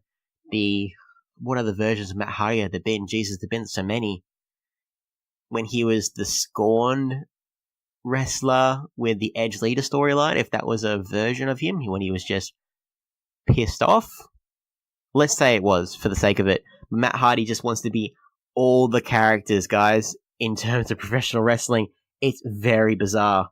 be, what other versions of Matt Hardy have there been? Jesus, there have been so many. When he was the scorned wrestler with the Edge Leader storyline, if that was a version of him, when he was just pissed off. Let's say it was, for the sake of it. Matt Hardy just wants to be all the characters, guys, in terms of professional wrestling. It's very bizarre.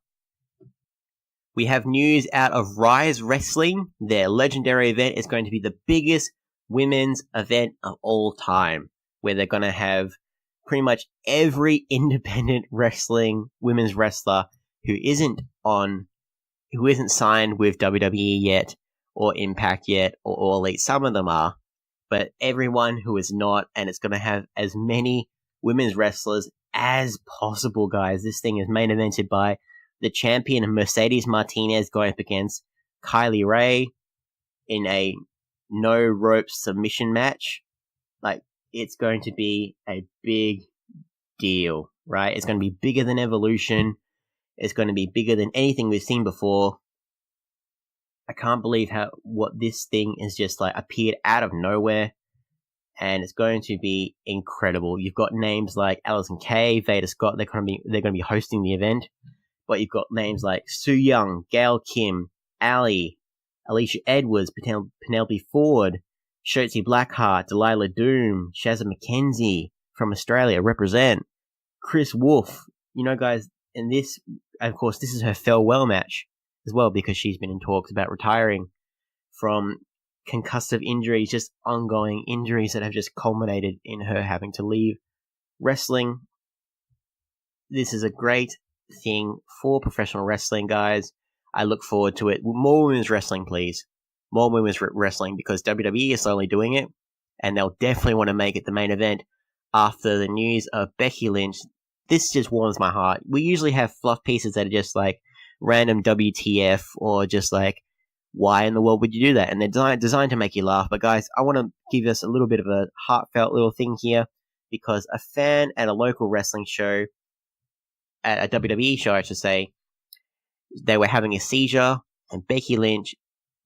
We have news out of Rise Wrestling. Their legendary event is going to be the biggest women's event of all time, where they're going to have pretty much every independent wrestling women's wrestler who isn't signed with WWE yet, or Impact yet, or All Elite. Some of them are, but everyone who is not, and it's going to have as many women's wrestlers as possible, guys. This thing is main evented by the champion Mercedes Martinez going up against Kylie Ray in a no rope submission match. Like, it's going to be a big deal, right? It's going to be bigger than Evolution. It's going to be bigger than anything we've seen before. I can't believe what this thing is just like appeared out of nowhere, and it's going to be incredible. You've got names like Allison Kay, Veda Scott. They're going to be hosting the event, but you've got names like Su Yung, Gail Kim, Ali, Alicia Edwards, Penelope Ford, Shotzi Blackheart, Delilah Doom, Shazza McKenzie from Australia, represent, Chris Wolf. You know, guys, and this, of course, this is her farewell match as well, because she's been in talks about retiring from concussive injuries, just ongoing injuries that have just culminated in her having to leave wrestling. This is a great thing for professional wrestling, guys. I look forward to it. More women's wrestling, please. More women's wrestling, because WWE is slowly doing it, and they'll definitely want to make it the main event after the news of Becky Lynch. This just warms my heart. We usually have fluff pieces that are just like random WTF, or just like, why in the world would you do that? And they're designed to make you laugh. But guys, I want to give us a little bit of a heartfelt little thing here, because a fan at a local wrestling show, at a WWE show I should say, they were having a seizure, and Becky Lynch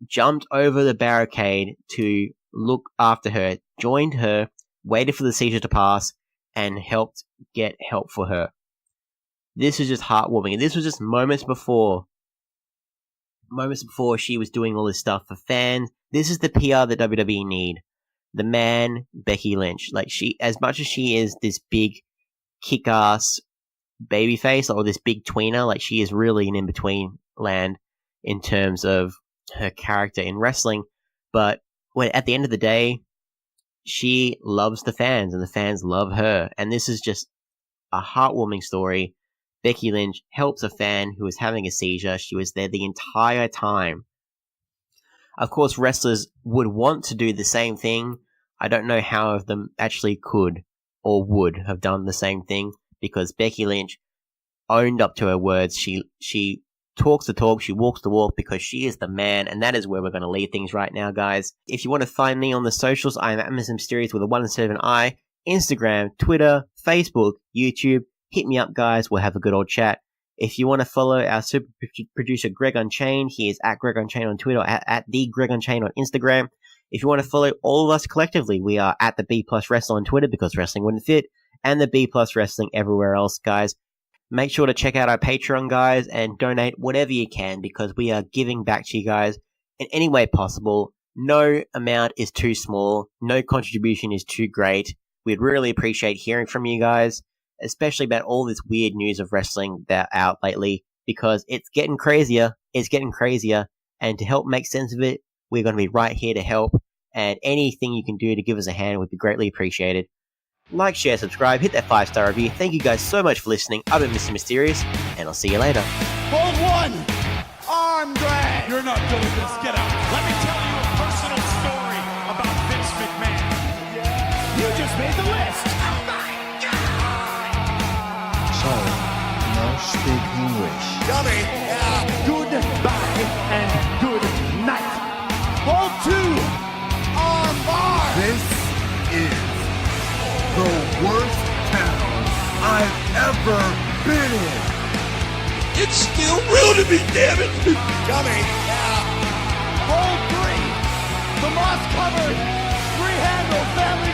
jumped over the barricade to look after her, joined her, waited for the seizure to pass, and helped get help for her. This was just heartwarming, and this was just moments before she was doing all this stuff for fans. This is the PR that WWE need. The man, Becky Lynch. Like, she, as much as she is this big, kick-ass babyface, or this big tweener, like, she is really an in-between land in terms of her character in wrestling. But at the end of the day, she loves the fans, and the fans love her. And this is just a heartwarming story. Becky Lynch helps a fan who was having a seizure. She was there the entire time. Of course, wrestlers would want to do the same thing. I don't know how of them actually could or would have done the same thing, because Becky Lynch owned up to her words. She talks the talk, she walks the walk, because she is the man, and that is where we're going to leave things right now, guys. If you want to find me on the socials, I am at Mr. Mysterious with a 1 instead of an I. Instagram, Twitter, Facebook, YouTube. Hit me up, guys. We'll have a good old chat. If you want to follow our super producer, Greg Unchained, he is at Greg Unchained on Twitter, at the Greg Unchained on Instagram. If you want to follow all of us collectively, we are at the B Plus Wrestling on Twitter, because wrestling wouldn't fit, and the B Plus Wrestling everywhere else, guys. Make sure to check out our Patreon, guys, and donate whatever you can, because we are giving back to you guys in any way possible. No amount is too small. No contribution is too great. We'd really appreciate hearing from you guys, especially about all this weird news of wrestling that's out lately, because it's getting crazier. It's getting crazier. And to help make sense of it, we're going to be right here to help. And anything you can do to give us a hand would be greatly appreciated. Like, share, subscribe, hit that 5-star review. Thank you guys so much for listening. I've been Mr. Mysterious, and I'll see you later. Hold one. Arm drag. You're not doing this. Get out. Let me tell you a personal story about Vince McMahon. You just made the list. Sorry, no speak English. Dummy. Yeah. Goodbye and good night. Hold two. Arm bar. This is the worst town I've ever been in. It's still real to me, damn it. Dummy. Yeah. Hold three. The moss covered. Three handle family